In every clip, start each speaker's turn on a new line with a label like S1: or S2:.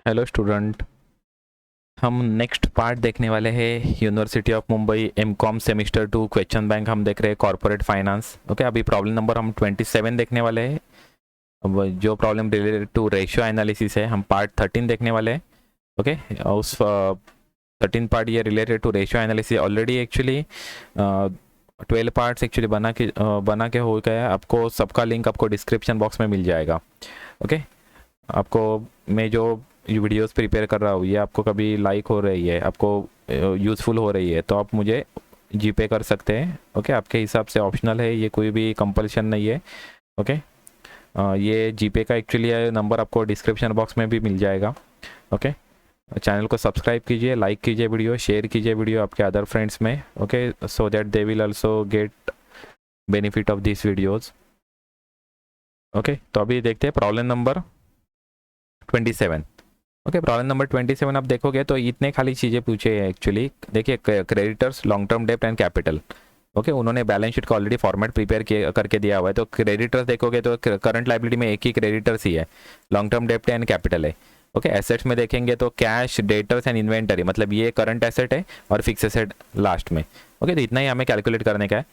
S1: Hello student. हम next part देखने वाले हैं university of Mumbai MCom semester 2 question bank. हम देख रहे हैं कॉर्पोरेट फाइनेंस। ओके, अभी प्रॉब्लम नंबर हम 27 देखने वाले हैं। अब जो problem related to ratio analysis है हम पार्ट 13 देखने वाले हैं। ओके, उस 13 पार्ट ये related to ratio analysis already actually 12 parts actually बना के हो गया है। आपको सबका लिंक आपको डिस्क्रिप्शन बॉक्स में मिल जाएगा। ओके, आपको मैं जो वीडियोस प्रिपेयर कर रहा हूँ ये आपको कभी लाइक हो रही है, आपको यूज़फुल हो रही है तो आप मुझे जीपे कर सकते हैं। ओके, आपके हिसाब से ऑप्शनल है, ये कोई भी कंपल्शन नहीं है। ओके, ये जीपे का एक्चुअली नंबर आपको डिस्क्रिप्शन बॉक्स में भी मिल जाएगा। ओके, चैनल को सब्सक्राइब कीजिए, लाइक कीजिए वीडियो, शेयर कीजिए वीडियो आपके अदर फ्रेंड्स में। Okay, so that they will also get benefit of this videos. Okay, तो अभी देखते हैं problem number 27। Okay, problem number 27 आप देखोगे तो इतने खाली चीज़ें पूछे हैं एक्चुअली। देखिए, क्रेडिटर्स, लॉन्ग टर्म डेप्ट एंड कैपिटल। ओके, उन्होंने बैलेंस शीट का ऑलरेडी फॉर्मेट प्रिपेयर करके दिया हुआ है। तो क्रेडिटर्स देखोगे तो करंट लाइबिलिटी में एक ही क्रेडिटर्स ही है, लॉन्ग टर्म डेप्ट एंड कैपिटल है। ओके, एसेट्स में देखेंगे तो कैश, डेटर्स एंड इन्वेंटरी, मतलब ये करंट एसेट है और फिक्स एसेट लास्ट में। ओके, तो इतना ही हमें कैलकुलेट करने का है।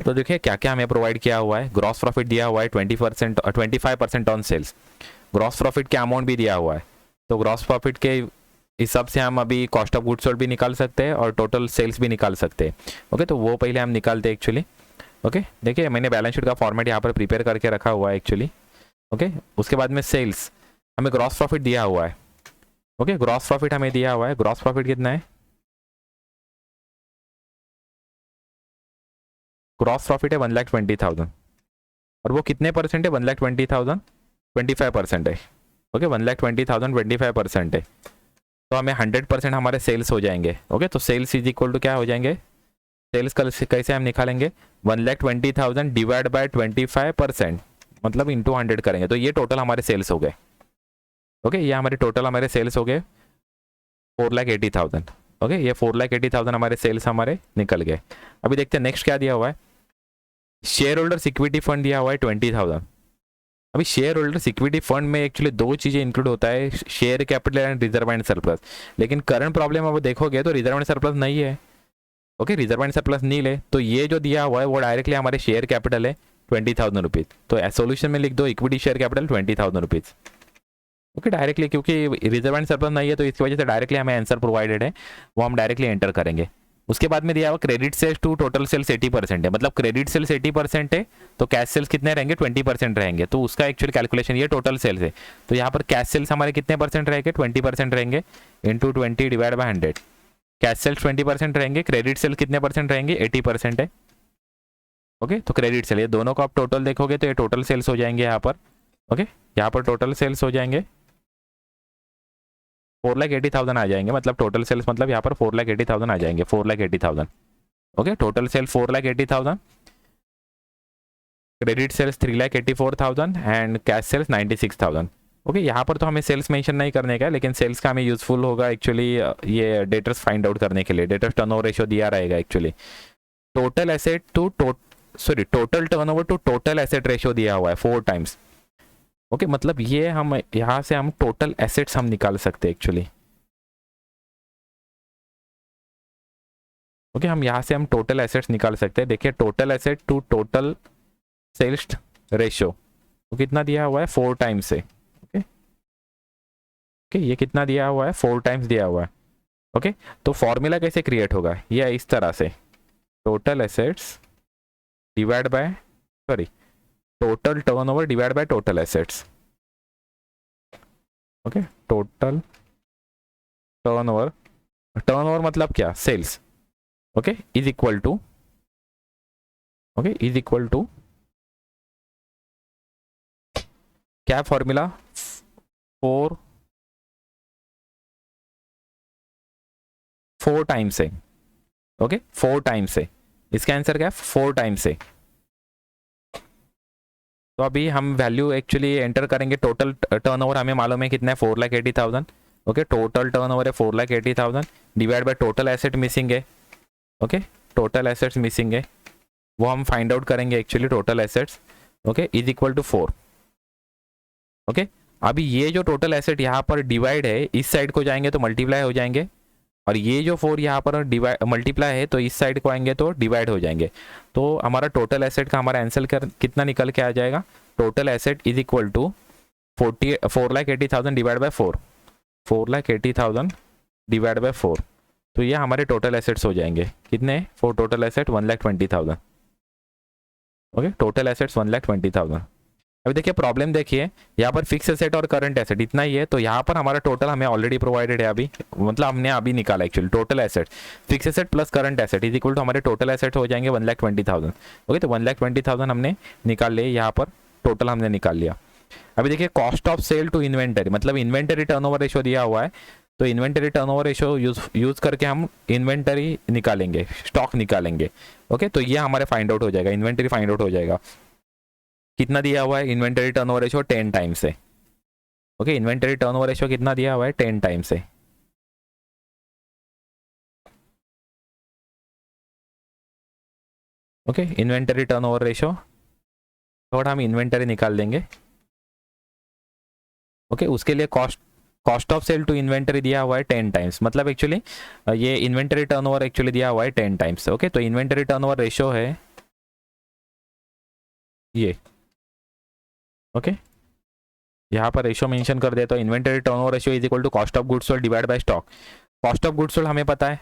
S1: तो देखिए क्या क्या हमें प्रोवाइड किया हुआ है। ग्रॉस प्रॉफिट दिया हुआ है 20% और 25% ऑन सेल्स। ग्रॉस प्रॉफिट का अमाउंट भी दिया हुआ है। तो ग्रॉस प्रॉफिट के हिसाब से हम अभी कॉस्ट ऑफ गुड्स सोल्ड भी निकाल सकते हैं और टोटल सेल्स भी निकाल सकते हैं। ओके, तो वो पहले हम निकालते हैं एक्चुअली। ओके, देखिए मैंने बैलेंस शीट का फॉर्मेट यहाँ पर प्रिपेयर करके रखा हुआ है एक्चुअली। ओके, उसके बाद में सेल्स, हमें ग्रॉस प्रॉफिट दिया हुआ है। ओके, ग्रॉस प्रॉफिट हमें दिया हुआ है। ग्रॉस प्रॉफिट कितना है? ग्रॉस प्रॉफिट है 1,20,000 और वो कितने परसेंट है? 1,20,000 25% है। ओके, 1,20,000 25% है तो हमें 100% हमारे सेल्स हो जाएंगे। ओके, तो सेल्स इज इक्वल टू क्या हो जाएंगे? सेल्स कैसे हम निकालेंगे? 1,20,000 डिवाइड बाय 25%, मतलब इंटू 100 करेंगे तो ये टोटल हमारे सेल्स हो गए। ओके, ये हमारे टोटल हमारे सेल्स हो गए 4,80,000। ओके, ये 4,80,000 हमारे सेल्स हमारे निकल गए। अभी देखते हैं नेक्स्ट क्या दिया हुआ है। शेयर होल्डर इक्विटी फंड दिया हुआ है 20,000। अभी शेयर होल्डर इक्विटी फंड में एक्चुअली दो चीजें इंक्लूड होता है, share capital and reserve and surplus. लेकिन करंट प्रॉब्लम अब देखोगे तो रिजर्व एंड सरप्लस नहीं है। ओके, रिजर्व एंड सरप्लस नहीं ले तो ये जो दिया हुआ है वो डायरेक्टली हमारे शेयर कैपिटल है 20,000 रुपीज। तो सोल्यूशन में लिख दो equity share capital 20,000 rupees. Okay, directly क्योंकि रिजर्व एंड सरप्लस नहीं है तो इसकी वजह से डायरेक्टली हमें आंसर प्रोवाइडेड है, वो हम डायरेक्टली एंटर करेंगे। उसके बाद में दिया हुआ credit sales to total sales 80% है, मतलब क्रेडिट सेल्स 80% है तो कैश सेल्स कितने रहेंगे? 20% रहेंगे। तो उसका एक्चुअल कैलकुलेशन ये टोटल सेल्स है। तो यहाँ पर कैश सेल्स हमारे कितने परसेंट रहेंगे? 20% रहेंगे into 20 divide by 100। Cash sales 20% रहेंगे, क्रेडिट सेल्स कितने परसेंट रहेंगे? 80% है। ओके, तो क्रेडिट सेल, ये दोनों को आप टोटल देखोगे तो ये टोटल सेल्स हो जाएंगे यहाँ पर। ओके, यहाँ पर टोटल सेल्स हो जाएंगे 4,80,000 आ जाएंगे, मतलब टोटल सेल्स मतलब यहाँ पर 4,80,000 आ जाएंगे। 4,80,000। Okay, total sale 4,80,000, credit sales 3,84,000 and cash sales 96,000। Okay, यहाँ पर तो हमें सेल्स मेंशन नहीं करने का है, लेकिन सेल्स का हमें यूजफुल होगा एक्चुअली ये डेटर्स फाइंड आउट करने के लिए। डेटर्स टर्नओवर रेशियो दिया रहेगा actually. Total asset to total turnover to total asset ratio दिया हुआ है 4 टाइम्स। ओके, मतलब ये हम यहाँ से हम टोटल एसेट्स हम निकाल सकते हैं एक्चुअली। ओके, हम यहाँ से हम टोटल एसेट्स निकाल सकते हैं। देखिए, total asset to total sales ratio तो कितना दिया हुआ है? 4 टाइम्स से। ओके, ओके, ये कितना दिया हुआ है? 4 टाइम्स दिया हुआ है। ओके, तो फॉर्मूला कैसे क्रिएट होगा? ये इस तरह से, total assets divide by total turnover divide by total assets. Okay, total turnover, turnover मतलब क्या? Sales. Okay, is equal to, okay, is equal to क्या फॉर्मूला? 4 टाइम्स है। ओके, 4 टाइम्स है। इसका आंसर क्या है? 4 टाइम्स है। तो अभी हम वैल्यू एक्चुअली एंटर करेंगे। टोटल टर्नओवर हमें मालूम है कितना है? 4,80,000। ओके, टोटल टर्नओवर है 4,80,000 divide by total asset missing है। ओके, टोटल एसेट्स मिसिंग है, वो हम फाइंड आउट करेंगे actually. Total assets okay is equal to 4। Okay, अभी ये जो टोटल एसेट यहाँ पर डिवाइड है, इस साइड को जाएंगे तो मल्टीप्लाई हो जाएंगे, और ये जो 4 यहाँ पर डिवाइड मल्टीप्लाई है तो इस साइड को आएंगे तो डिवाइड हो जाएंगे। तो हमारा टोटल एसेट का हमारा आंसर कितना निकल के आ जाएगा, total asset is equal to 4,80,000 divide by 4, 4,80,000 divide by 4। तो ये हमारे टोटल एसेट्स हो जाएंगे कितने, for total asset 1,20,000। Okay, total assets 1,20,000। अभी देखिए प्रॉब्लम देखिए, यहाँ पर फिक्स एसेट और करंट एसेट इतना ही है, तो यहाँ पर हमारा टोटल हमें ऑलरेडी प्रोवाइडेड है अभी, मतलब हमने अभी निकाला actually total asset fix asset plus current asset is equal to हमारे टोटल एसेट हो जाएंगे 1,20,000। ओके, तो 1,20,000 हमने निकाल लिए, यहाँ पर टोटल हमने निकाल लिया। अभी देखिए cost of sale to inventory, मतलब इन्वेंटरी टर्नओवर रेशियो दिया हुआ है, तो इन्वेंटरी टर्नओवर रेशियो यूज करके हम इन्वेंटरी निकालेंगे, स्टॉक निकालेंगे। ओके, तो ये हमारे फाइंड आउट हो जाएगा, इन्वेंटरी फाइंड आउट हो जाएगा। कितना दिया हुआ है, इन्वेंटरी टर्नओवर रेशियो 10 टाइम्स है। ओके, इन्वेंटरी टर्नओवर रेशियो कितना दिया हुआ है, 10 टाइम्स है। ओके, इन्वेंटरी टर्नओवर रेशियो, थोड़ा हम इन्वेंटरी निकाल देंगे। ओके, उसके लिए cost of sale to inventory दिया हुआ है 10 टाइम्स, मतलब एक्चुअली ये इन्वेंटरी टर्नओवर एक्चुअली दिया हुआ है 10 टाइम्स। ओके, तो इन्वेंटरी टर्नओवर रेशियो है ये। ओके, यहाँ पर रेशियो मेंशन कर देता हूँ, inventory turnover ratio is equal to cost of goods sold divide by stock. Cost of goods sold हमें पता है,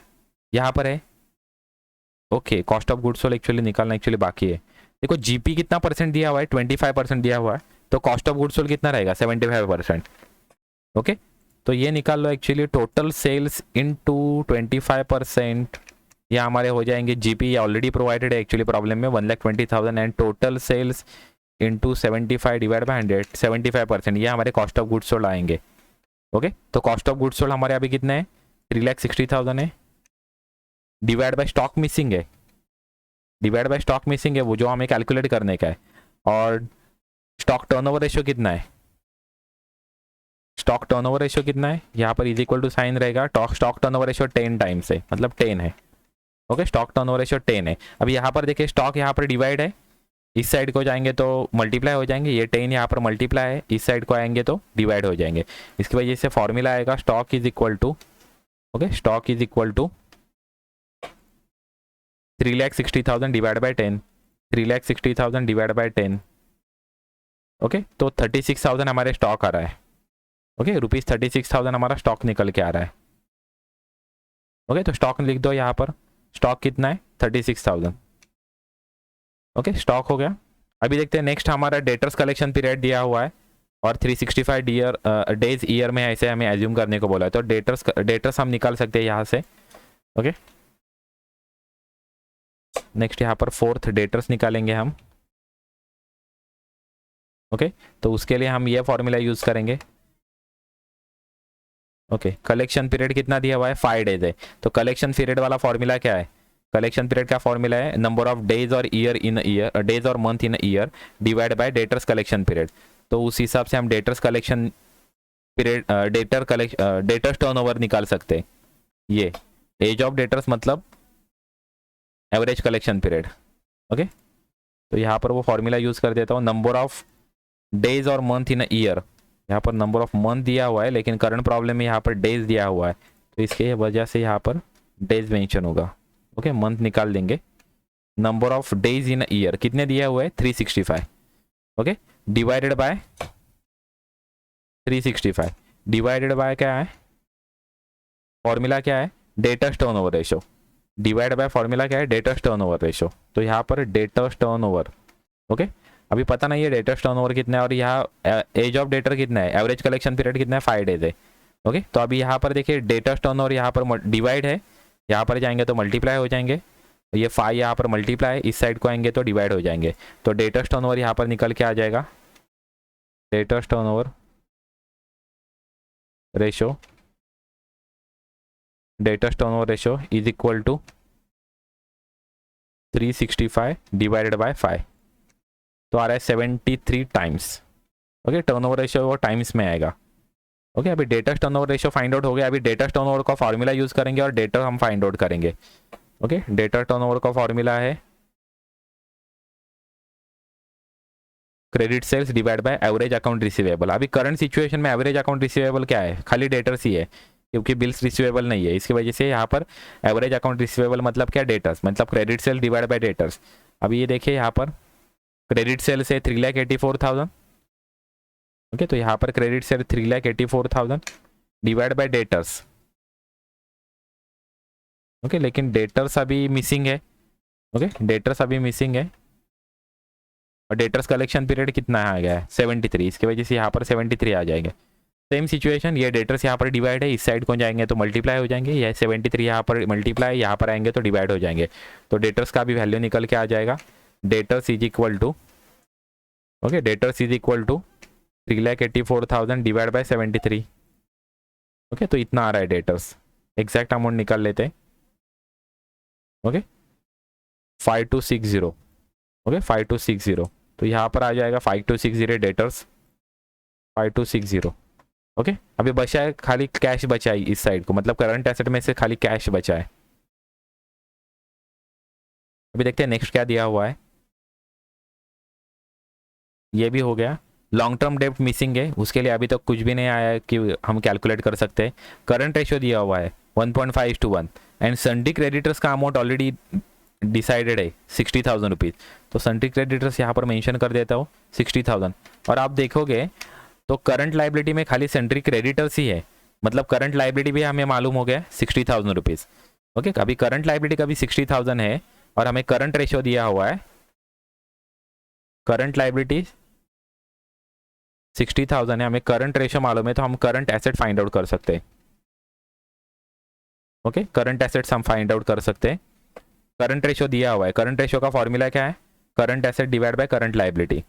S1: यहाँ पर है। Okay, cost of goods sold actually निकालना एक्चुअली बाकी है। देखो जीपी कितना परसेंट दिया हुआ है, 25% दिया हुआ है, तो कॉस्ट ऑफ गुड्स सोल्ड कितना रहेगा, 75%। ओके, तो ये निकाल लो एक्चुअली टोटल सेल्स इनटू 25%, ये हमारे हो जाएंगे जीपी, ये ऑलरेडी प्रोवाइडेड है एक्चुअली प्रॉब्लम में 1,20,000 and total sales into 75 divide by 100, 75%, ये हमारे कॉस्ट ऑफ गुड्स सोल्ड आएंगे। ओके, तो कॉस्ट ऑफ गुड्स सोल्ड हमारे अभी कितने हैं, 3,60,000 है, डिवाइड बाय स्टॉक मिसिंग है, डिवाइड बाय स्टॉक मिसिंग है, वो जो हमें कैलकुलेट करने का है। और स्टॉक टर्नओवर रेशियो कितना है, स्टॉक टर्नओवर रेशियो कितना है, यहाँ पर इज इक्वल टू साइन रहेगा, स्टॉक टर्नओवर रेशियो 10 टाइम्स है, मतलब 10 है। ओके, स्टॉक टर्नओवर रेशियो 10 है। अब यहाँ पर देखिए स्टॉक यहाँ पर डिवाइड है, इस साइड को जाएंगे तो मल्टीप्लाई हो जाएंगे, ये 10 यहाँ पर मल्टीप्लाई है, इस साइड को आएंगे तो डिवाइड हो जाएंगे। इसकी वजह से फॉर्मूला आएगा stock is equal to, okay, stock is equal to 3,60,000 divide by 10, 3,60,000 divide by 10। Okay, तो 36,000 हमारे स्टॉक आ रहा है। ओके, रुपीज़ 36,000 हमारा स्टॉक निकल के आ रहा है। ओके, तो स्टॉक लिख दो यहाँ पर, स्टॉक कितना है 36,000। ओके, स्टॉक हो गया। अभी देखते हैं नेक्स्ट हमारा डेटर्स कलेक्शन पीरियड दिया हुआ है और 365 डेज ईयर में ऐसे हमें एज्यूम करने को बोला है, तो डेटर्स हम निकाल सकते हैं यहाँ से। ओके, नेक्स्ट यहाँ पर 4th डेटर्स निकालेंगे हम। ओके, तो उसके लिए हम ये फॉर्मूला यूज करेंगे। ओके, कलेक्शन पीरियड कितना दिया हुआ है, 5 डेज है, तो कलेक्शन पीरियड वाला फॉर्मूला क्या है, कलेक्शन पीरियड का फॉर्मूला है नंबर ऑफ डेज और ईयर इन ईयर, डेज और month in year divide by debtors collection period. तो उस हिसाब से हम debtors collection period, debtors turnover निकाल सकते हैं। ये एज ऑफ डेटर्स मतलब एवरेज कलेक्शन पीरियड। ओके, तो यहाँ पर वो फॉर्मूला यूज कर देता हूँ, नंबर ऑफ डेज और मंथ इन ईयर, यहाँ पर नंबर ऑफ मंथ दिया हुआ है लेकिन करंट प्रॉब्लम में यहाँ पर डेज दिया हुआ है, तो इसके वजह से यहाँ पर डेज मेंशन होगा। ओके, मंथ निकाल देंगे, number of days in year कितने दिया हुआ है 365। Okay, divided by 365 divided bye क्या है, फॉर्मूला क्या है, debtors turnover ratio, divide by formula क्या है, डेटर्स टर्नओवर रेशियो। तो यहाँ पर डेटर्स टर्नओवर, ओके, अभी पता नहीं है डेटर्स टर्नओवर कितना है और यहाँ एज ऑफ डेटर कितना है, एवरेज कलेक्शन पीरियड कितना है, 5 डेज है। ओके, तो अभी यहाँ पर देखिए डेटर्स टर्नओवर यहाँ पर डिवाइड है, यहाँ पर जाएंगे तो मल्टीप्लाई हो जाएंगे, ये 5 यहाँ पर मल्टीप्लाई, इस साइड को आएंगे तो डिवाइड हो जाएंगे, तो डेटर्स टर्नओवर यहाँ पर निकल के आ जाएगा, debtors turnover ratio, debtors turnover ratio is equal to 365 divided by 5, तो आ रहा है 73 टाइम्स। ओके, टर्नओवर रेशियो वो टाइम्स में आएगा। ओके, अभी debtors turnover ratio find out हो गया, अभी डेटर्स टर्नओवर का फॉर्मूला यूज करेंगे और डेटर हम फाइंड आउट करेंगे। ओके, डेटर टर्नओवर का फॉर्मूला है credit sales divide by average account receivable. अभी करंट सिचुएशन में एवरेज अकाउंट रिसीवेबल क्या है, खाली डेटर्स ही है, क्योंकि बिल्स रिसीवेबल नहीं है, इसकी वजह से यहाँ पर एवरेज अकाउंट रिसीवेबल मतलब क्या, डेटर्स, मतलब credit sale divide by debtors. अभी ये देखिए यहाँ पर क्रेडिट सेल से 3,84,000, ओके, तो यहाँ पर credit sale 3,84,000 divide bye debtors, okay, लेकिन डेटर्स अभी मिसिंग है, ओके, डेटर्स अभी मिसिंग है, और डेटर्स कलेक्शन पीरियड कितना आ गया है 73, इसकी वजह से यहाँ पर 73 आ जाएंगे। सेम सिचुएशन, ये डेटर्स यहाँ पर डिवाइड है, इस साइड को जाएंगे तो मल्टीप्लाई हो जाएंगे, ये 73 यहाँ पर मल्टीप्लाई, यहाँ पर आएंगे तो डिवाइड हो जाएंगे, तो डेटर्स का भी वैल्यू निकल के आ जाएगा, debtors is equal to, okay, debtors is equal to 3,84,000 divide by 73, okay, तो इतना आ रहा है डेटर्स, एग्जैक्ट अमाउंट निकाल लेते हैं, ओके, 5260, ओके, 5260, तो यहाँ पर आ जाएगा 5260 डेटर्स 5260, ओके। अभी बचा है खाली कैश बचा है इस साइड को, मतलब करंट एसेट में से खाली कैश बचा है। अभी देखते हैं नेक्स्ट क्या दिया हुआ है, ये भी हो गया। लॉन्ग टर्म डेब्ट मिसिंग है, उसके लिए अभी तक कुछ भी नहीं आया है कि हम कैलकुलेट कर सकते हैं। करंट रेशियो दिया हुआ है 1.5:1 एंड सन्ड्री क्रेडिटर्स का अमाउंट ऑलरेडी डिसाइडेड है 60,000 रुपीज़, तो सन्ड्री क्रेडिटर्स यहाँ पर मेंशन कर देता हूँ 60,000, और आप देखोगे तो करंट लाइबिलिटी में खाली सन्ड्री क्रेडिटर्स ही है, मतलब करंट लाइबिलिटी भी हमें मालूम हो गया 60,000 रुपीज़, ओके। अभी करंट लाइबिलिटी का भी 60,000 है, और हमें करंट रेशियो दिया हुआ है, करंट लाइबिलिटी 60,000 है, हमें करंट रेशियो मालूम है, तो हम करंट एसेट फाइंड आउट कर सकते हैं, ओके, करंट एसेट्स हम फाइंड आउट कर सकते हैं। करंट रेशियो दिया हुआ है, करंट रेशियो का फॉर्मूला क्या है, current asset divide by current liability,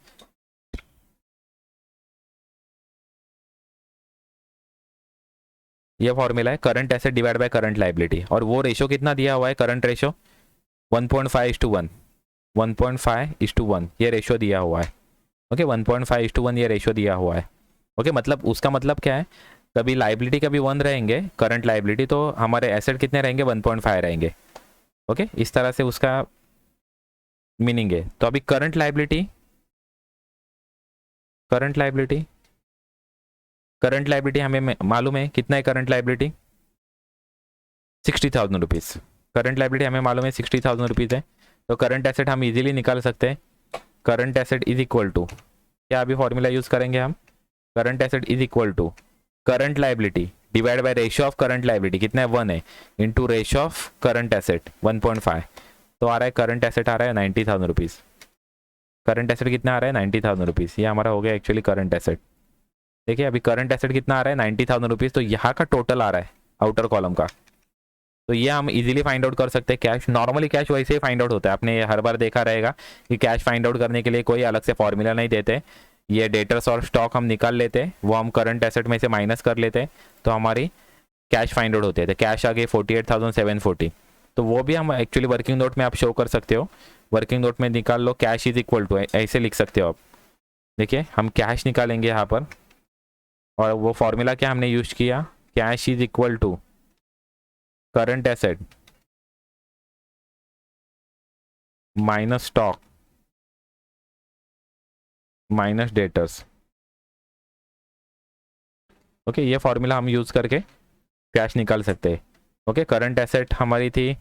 S1: ये फॉर्मूला है current asset divide by current liability, और वो रेशियो कितना दिया हुआ है, करंट रेशियो 1.5:1, 1.5:1 ये रेशियो दिया हुआ है, ओके, 1.5:1 ये रेशियो दिया हुआ है, ओके। मतलब उसका मतलब क्या है, कभी लाइबिलिटी कभी 1 रहेंगे करंट लाइबिलिटी, तो हमारे एसेट कितने रहेंगे 1.5 रहेंगे, ओके, इस तरह से उसका मीनिंग है। तो अभी current liability, current liability, current liability हमें मालूम है कितना है, current liability 60,000 rupees, current liability हमें मालूम है 60,000 रुपीज़ है, तो करंट एसेट हम इजीली निकाल सकते हैं, current asset is equal to, क्या अभी फॉर्मूला यूज करेंगे हम, current asset is equal to current liability divide by ratio of current liability, कितना है 1 है, into ratio of current asset 1.5, तो आ रहा है करंट एसेट आ रहा है 90,000 रुपीज़, करंट एसेट कितना आ रहा है 90,000 रुपीज़, ये हमारा हो गया एक्चुअली करंट एसेट। देखिए अभी करंट एसेट कितना आ रहा है 90,000 रुपीज़, तो यहाँ का टोटल आ रहा है आउटर कॉलम का, तो ये हम इजीली फाइंड आउट कर सकते हैं। कैश, नॉर्मली कैश वैसे ही फाइंड आउट होता है, आपने हर बार देखा रहेगा कि कैश फाइंड आउट करने के लिए कोई अलग से फॉर्मूला नहीं देते, ये डेटर्स और स्टॉक हम निकाल लेते हैं, वो हम करंट एसेट में से माइनस कर लेते हैं, तो हमारी कैश फाइंड आउट होते हैं। तो कैश आ गई 48,740, तो वो भी हम एक्चुअली वर्किंग नोट में आप शो कर सकते हो, वर्किंग नोट में निकाल लो, कैश इज इक्वल टू, ऐसे लिख सकते हो आप। देखिए हम कैश निकालेंगे यहाँ पर, और वो फॉर्मूला क्या हमने यूज किया, cash is equal to current asset minus stock minus debtors, okay, ये फॉर्मूला हम यूज करके कैश निकाल सकते हैं, ओके। करंट एसेट हमारी थी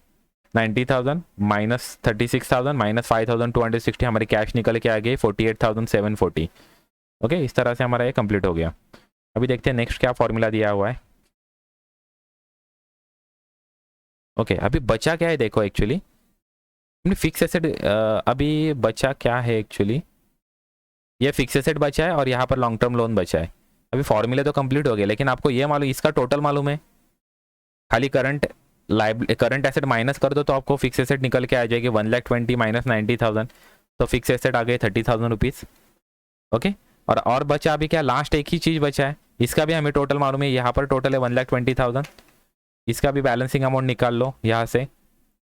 S1: 90,000 माइनस 36,000 माइनस 5,260, हमारी कैश निकल के आ गई 48,740, ओके, इस तरह से हमारा ये कंप्लीट हो गया। अभी देखते हैं नेक्स्ट क्या फॉर्मूला दिया हुआ है, ओके। अभी बचा क्या है देखो, एक्चुअली हमने फिक्स एसेट, अभी बचा क्या है एक्चुअली, ये फिक्स एसेट बचा है और यहाँ पर लॉन्ग टर्म लोन बचा है। अभी फॉर्मूले तो कंप्लीट हो गए, लेकिन आपको ये मालूम, इसका टोटल मालूम है, खाली करंट एसेट माइनस कर दो तो आपको फिक्स एसेट निकल के आ जाएगी 1,20,000 माइनस 90,000, तो फिक्स एसेट आ गए 30,000 रुपीज़, ओके। और बचा अभी क्या, लास्ट एक ही चीज़ बचा है, इसका भी हमें टोटल मालूम है, यहाँ पर टोटल है 1,20,000, इसका भी बैलेंसिंग अमाउंट निकाल लो यहाँ से,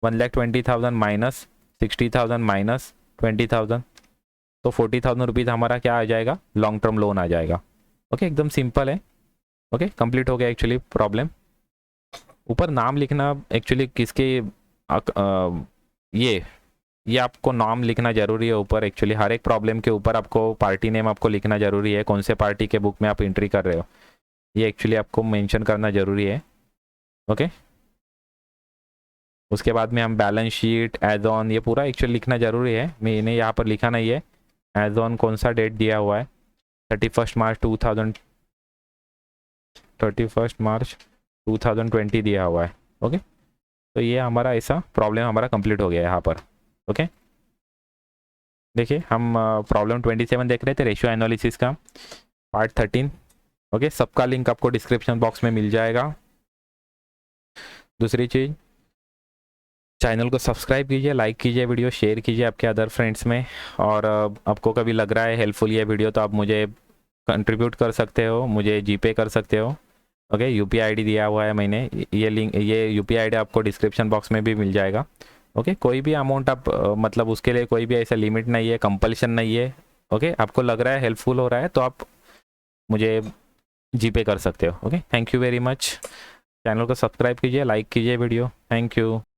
S1: 1,20,000 माइनस 60,000 माइनस 20,000, तो 40,000 रुपीज़ हमारा क्या आ जाएगा, लॉन्ग टर्म लोन आ जाएगा, ओके। एकदम सिंपल है, ओके, कंप्लीट हो गया एक्चुअली प्रॉब्लम। ऊपर नाम लिखना एक्चुअली किसके ये ये आपको नाम लिखना ज़रूरी है ऊपर। एक्चुअली हर एक प्रॉब्लम के ऊपर आपको पार्टी नेम आपको लिखना ज़रूरी है, कौन से पार्टी के बुक में आप एंट्री कर रहे हो, ये एक्चुअली आपको मेंशन करना ज़रूरी है। ओके, उसके बाद में हम बैलेंस शीट, एज ऑन, ये पूरा एक्चुअली लिखना ज़रूरी है। मैंने यहाँ पर लिखा नहीं है। एज ऑन कौन सा डेट दिया हुआ है, 31 मार्च 2020 दिया हुआ है। ओके, तो ये हमारा ऐसा प्रॉब्लम हमारा कंप्लीट हो गया है यहाँ पर। ओके, देखिए हम प्रॉब्लम 27 देख रहे थे, रेशियो एनालिसिस का पार्ट 13। ओके, सबका लिंक आपको डिस्क्रिप्शन बॉक्स में मिल जाएगा। दूसरी चीज़, चैनल को सब्सक्राइब कीजिए, लाइक कीजिए, वीडियो शेयर कीजिए आपके अदर फ्रेंड्स में। और आपको कभी लग रहा है हेल्पफुल ये वीडियो, तो आप मुझे कंट्रीब्यूट कर सकते हो, मुझे जीपे कर सकते हो। ओके, यूपीआई आईडी दिया हुआ है मैंने, ये लिंक, ये यूपीआई आईडी आपको डिस्क्रिप्शन बॉक्स में भी मिल जाएगा। ओके, कोई भी अमाउंट आप मतलब उसके लिए कोई भी ऐसा लिमिट नहीं है, कंपल्शन नहीं है। ओके, आपको लग रहा है हेल्पफुल हो रहा है तो आप मुझे जीपे कर सकते हो। Okay, thank you very much. Channel को सब्सक्राइब कीजिए, लाइक कीजिए वीडियो। Thank you.